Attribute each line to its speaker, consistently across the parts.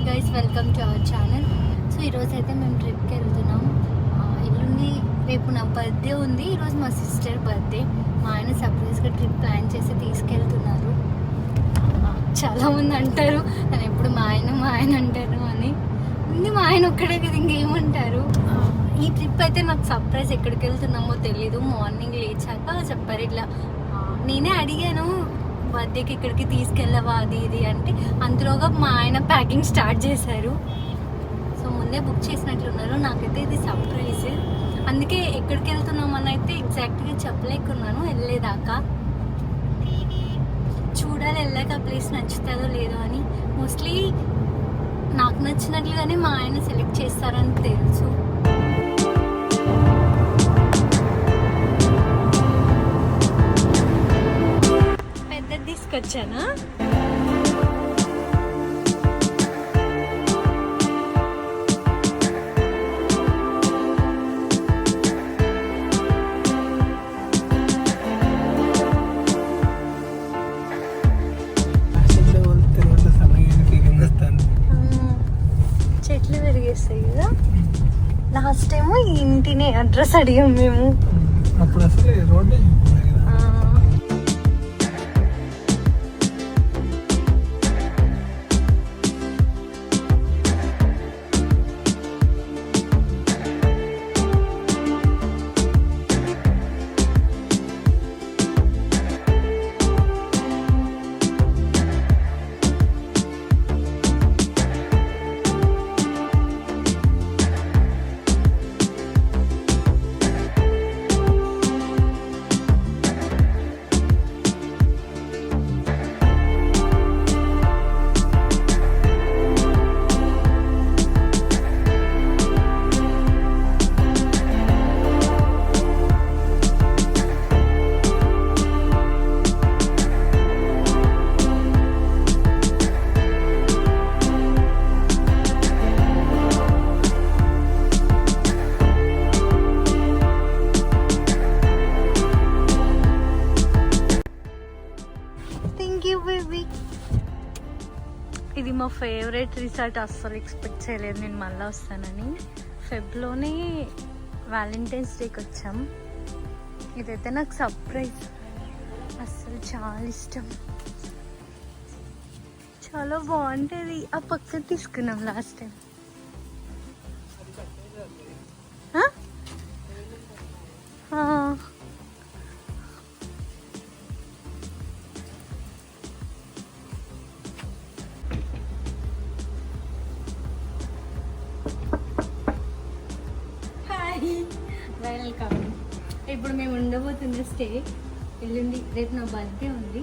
Speaker 1: Guys, welcome to our channel. So ఈరోజు అయితే మేము ట్రిప్కి వెళ్తున్నాం. ఎల్లుండి రేపు నా బర్త్డే ఉంది, ఈరోజు మా సిస్టర్ బర్త్డే. మా ఆయన సర్ప్రైజ్గా ట్రిప్ ప్లాన్ చేసి తీసుకెళ్తున్నారు. చాలామంది అంటారు నేను ఎప్పుడు మా ఆయన అంటారు అని. మా ఆయన ఒక్కడే కదా, ఇంకేమంటారు. ఈ ట్రిప్ అయితే నాకు సర్ప్రైజ్, ఎక్కడికి వెళ్తున్నామో తెలీదు. మార్నింగ్ లేచాక చెప్పారు ఇట్లా. నేనే అడిగాను బర్త్డేకి ఇక్కడికి తీసుకెళ్ళవా అది ఇది అంటే, అంతలోగా మా ఆయన ప్యాకింగ్ స్టార్ట్ చేశారు. సో ముందే బుక్ చేసినట్లున్నారు. నాకైతే ఇది సర్ప్రైజ్, అందుకే ఎక్కడికి వెళ్తున్నామని అయితే ఎగ్జాక్ట్గా చెప్పలేకున్నాను వెళ్ళేదాకా. చూడాలి వెళ్ళాక ప్లేస్ నచ్చుతుందో లేదో అని. మోస్ట్లీ నాకు నచ్చినట్లుగానే మా ఆయన సెలెక్ట్ చేస్తారని తెలుసు. తీసుకొచ్చానా చెట్లు పెరిగేస్తాయి కదా. లాస్ట్ టైం ఇంటిని అడ్రస్ అడిగాం మేము.
Speaker 2: అప్పుడు అసలు రోడ్డు
Speaker 1: ఇది మా ఫేవరెట్ రిసార్ట్. అస్సలు ఎక్స్పెక్ట్ చేయలేదు నేను మళ్ళీ వస్తానని. ఫెబ్లోనే వ్యాలంటైన్స్ డేకి వచ్చాం. ఇదైతే నాకు సర్ప్రైజ్, అస్సలు చాలా ఇష్టం. చాలా బాగుంటుంది. ఆ పక్కన తీసుకున్నాం లాస్ట్ టైం. వెల్కమ్. ఇప్పుడు మేము ఉండబోతున్న స్టే ఎల్లుండి, రేపు నా బర్త్డే ఉంది.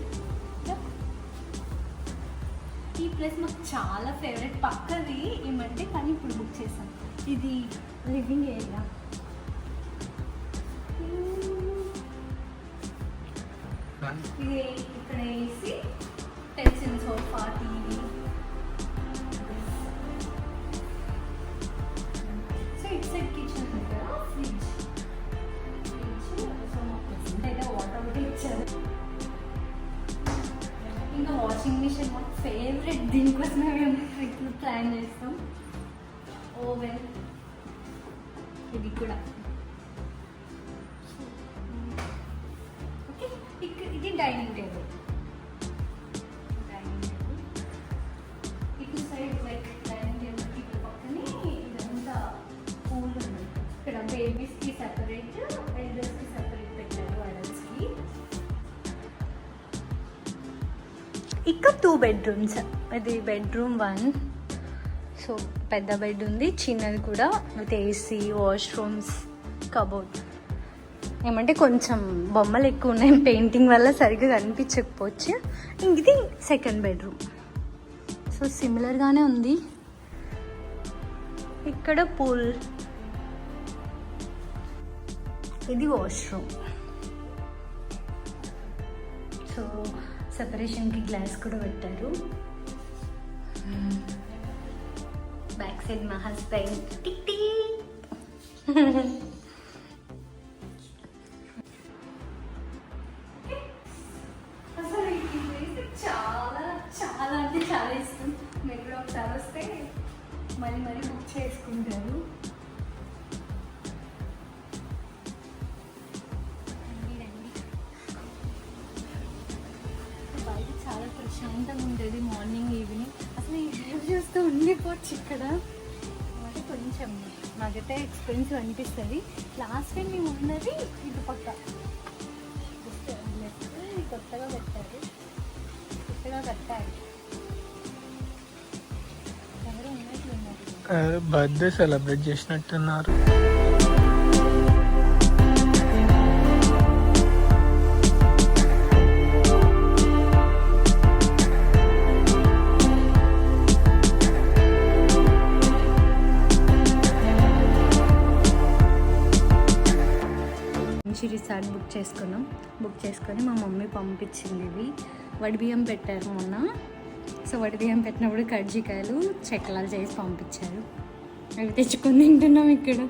Speaker 1: ఈ ప్లేస్ మాకు చాలా ఫేవరెట్. పక్కది ఏమంటే కానీ ఇప్పుడు బుక్ చేసాం. ఇది లివింగ్ ఏరియా. ఇది ఇక్కడ వేసి tension sofa, TV. So it side kitchen దగ్గర ఫ్రిడ్జ్ అయితే వాటర్ ఒకటి ఇచ్చారు. ఇంకా వాషింగ్ మిషన్ మాకు ఫేవరెట్, దీనికోసమే మేము ట్రిప్ ప్లాన్ చేస్తాం. ఓవెన్ ఇది కూడా. ఓకే, ఇది డైనింగ్ టేబుల్. ఇటు సైడ్ లైక్ డైనింగ్ టేబుల్ ఇటు పక్కనే ఇదంతా పూల్ ఉంది. ఇక్కడ బేబీస్కి సెపరేట్, ఎల్డర్స్కి సెపరేట్ పెట్టారు. అడల్ట్స్కి ఇక్కడ 2 bedrooms. ఇది బెడ్రూమ్ 1. సో పెద్ద బెడ్ ఉంది, చిన్నది కూడా, విత్ ఏసీ, వాష్రూమ్స్, కబోర్డ్. ఏమంటే కొంచెం బొమ్మలు ఎక్కువ ఉన్నాయి, పెయింటింగ్ వల్ల సరిగ్గా కనిపించకపోవచ్చు. ఇది సెకండ్ బెడ్రూమ్. సో సిమిలర్గానే ఉంది. ఇక్కడ పూల్. ఇది వాష్రూమ్. సో సెపరేషన్కి గ్లాస్ కూడా పెట్టారు. బ్యాక్ సైడ్ మా హస్బెండ్. అసలు ఈ ప్లేస్ చాలా చాలా అంటే చాలా ఇష్టం. మీరు కూడా ఒకసారి వస్తే మళ్ళీ మళ్ళీ బుక్ చేసుకుంటారు. బయట చాలా ప్రశాంతంగా ఉంటుంది మార్నింగ్ ఈవినింగ్. అసలు ఈ వ్యూ చూస్తూ ఉండిపోవచ్చు ఇక్కడ. అంటే కొంచెం నాకైతే ఎక్స్పెన్సివ్ అనిపిస్తుంది. లాస్ట్ టైం మేము ఉన్నది ఇటు పక్క కొత్తగా కట్టారు. ఎవరు ఉన్నట్లున్నారు.
Speaker 2: బర్త్డే సెలబ్రేట్ చేసినట్టున్నారు.
Speaker 1: మంచి రిసార్ట్ బుక్ చేసుకొని మా మమ్మీ పంపించింది. ఇవి వడి బియ్యం పెట్టారు మొన్న. సో వడి బియ్యం పెట్టినప్పుడు కజ్జికాయలు చెక్కలాలు చేసి పంపించారు. అవి తెచ్చుకొని తింటున్నాం ఇక్కడ.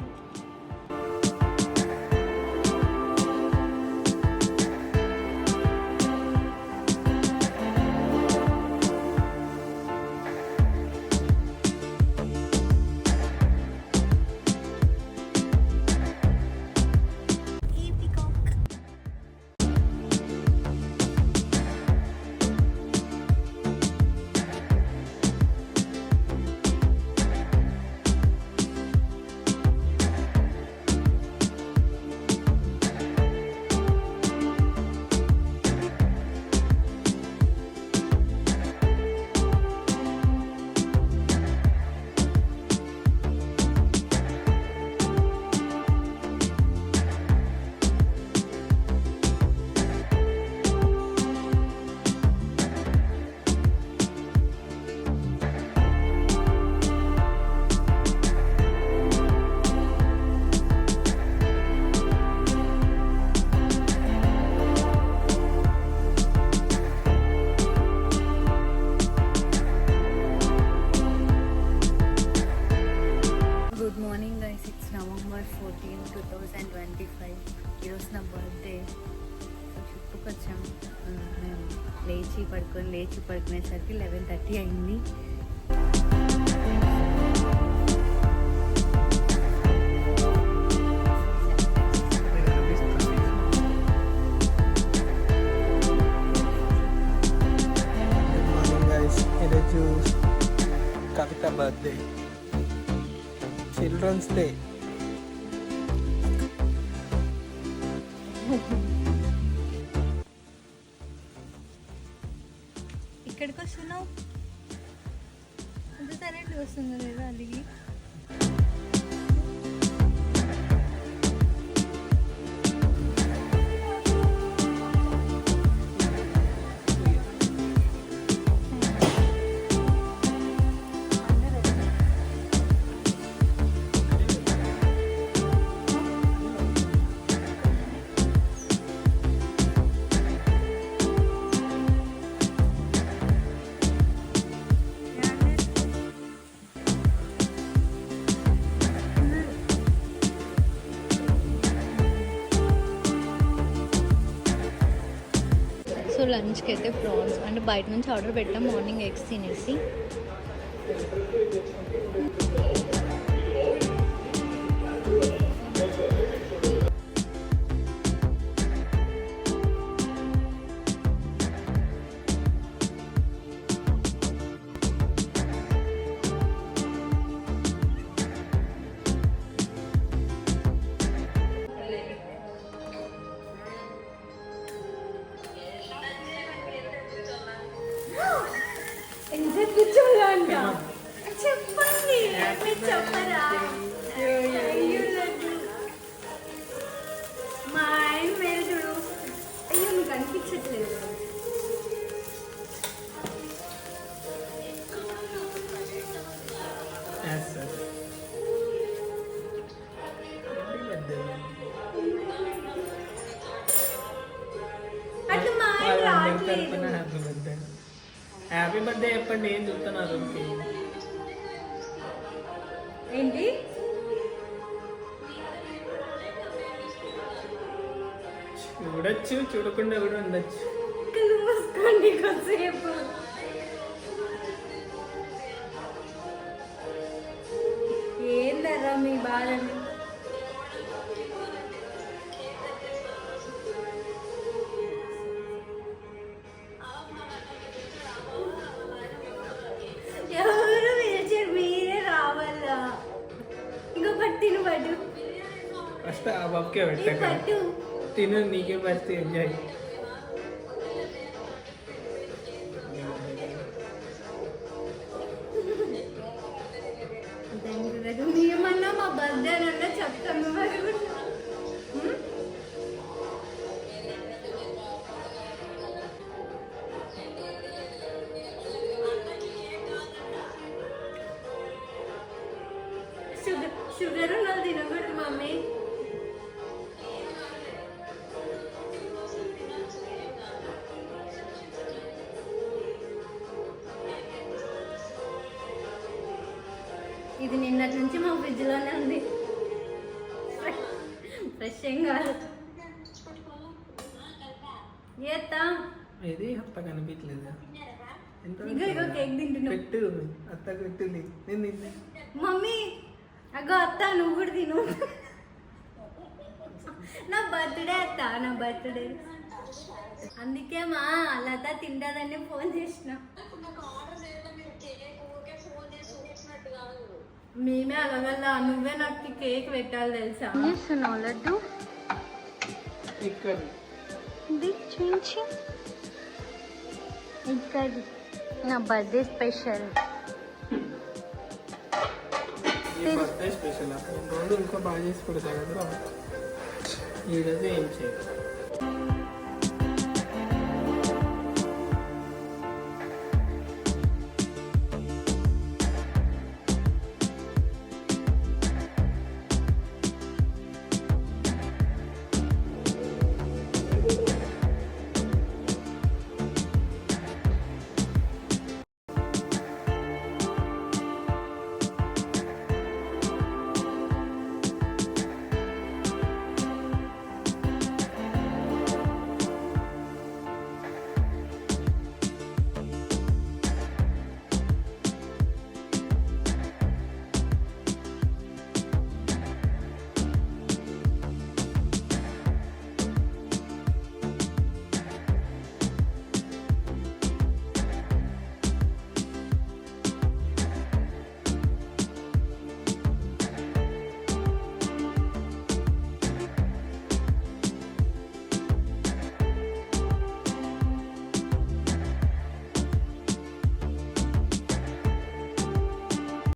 Speaker 1: November 14, 2025. ఈరోజు నా బర్త్డే. ట్రిప్కి వచ్చాం. మేము లేచి పడుకునేసరికి 11:30 అయింది.
Speaker 2: ఈరోజు కవిత బర్త్డే, చిల్డ్రన్స్ డే.
Speaker 1: ఇక్కడికి వస్తున్నావు అంత కరెంట్ వస్తుందో లేదా అలిగి. సో లంచ్కి అయితే ప్రాన్స్ అంటే బయట నుంచి ఆర్డర్ పెట్టాం. మార్నింగ్ ఎగ్స్ తినేసి చెప్పండి. చెప్పరా మా ఆయన వేరు చూడు. అయ్యో నువ్వు కనిపించట్లేదు. అట్లా మా ఆయన రావట్లేదు.
Speaker 2: హ్యాపీ బర్త్డే చెప్పండి. ఏం చెప్తున్నారు?
Speaker 1: ఏంటి
Speaker 2: చూడొచ్చు, చూడకుండా కూడా ఉండొచ్చు.
Speaker 1: కళ్ళు మూసుకోండి కొంతసేపు. కాదండి. ఎవరు పిలిచారు? మీరే రావాలా? ఇంకో పట్టిన పట్టు
Speaker 2: ఫస్ట్ ఆ బాబుకే
Speaker 1: ఈ
Speaker 2: పెట్టాక
Speaker 1: పట్టు.
Speaker 2: తిను, నీకే పడితే ఎంజాయ్.
Speaker 1: మేమన్నా మా బర్త్డే అన్నా చెప్తాను మరి. షుగర్ ఉన్నది తినకూడదు మమ్మీ. ఇది నిన్నటి నుంచి మా ఫ్రిడ్జ్లోనే ఉంది. ఫ్రెష్ ఏం కాదు. ఏత్తా
Speaker 2: ఇది అత్త కనిపించలేదు.
Speaker 1: ఇగో ఇగో కేక్ తింటున్నావు.
Speaker 2: పెట్టు, అత్త పెట్టింది, నేను తిన్నా.
Speaker 1: మమ్మీ అగో అత్త నువ్వు కూడా తిను. నా బర్త్డే అత్త, నా బర్త్డే. అందుకే మా లత తింటాదని ఫోన్ చేసిన. మేమే అలగల్లా, నువ్వే నాకు కేక్ పెట్టాలి తెలుసా? చేస్తున్నావు లడ్డు
Speaker 2: ఇక్కడ
Speaker 1: చూపించి. ఇక్కడ నా బర్త్డే స్పెషల్.
Speaker 2: Birthday special. రోజు ఇంకా బాగా చేసి పెడతా కదా, ఈరోజు ఏం చేయాలి?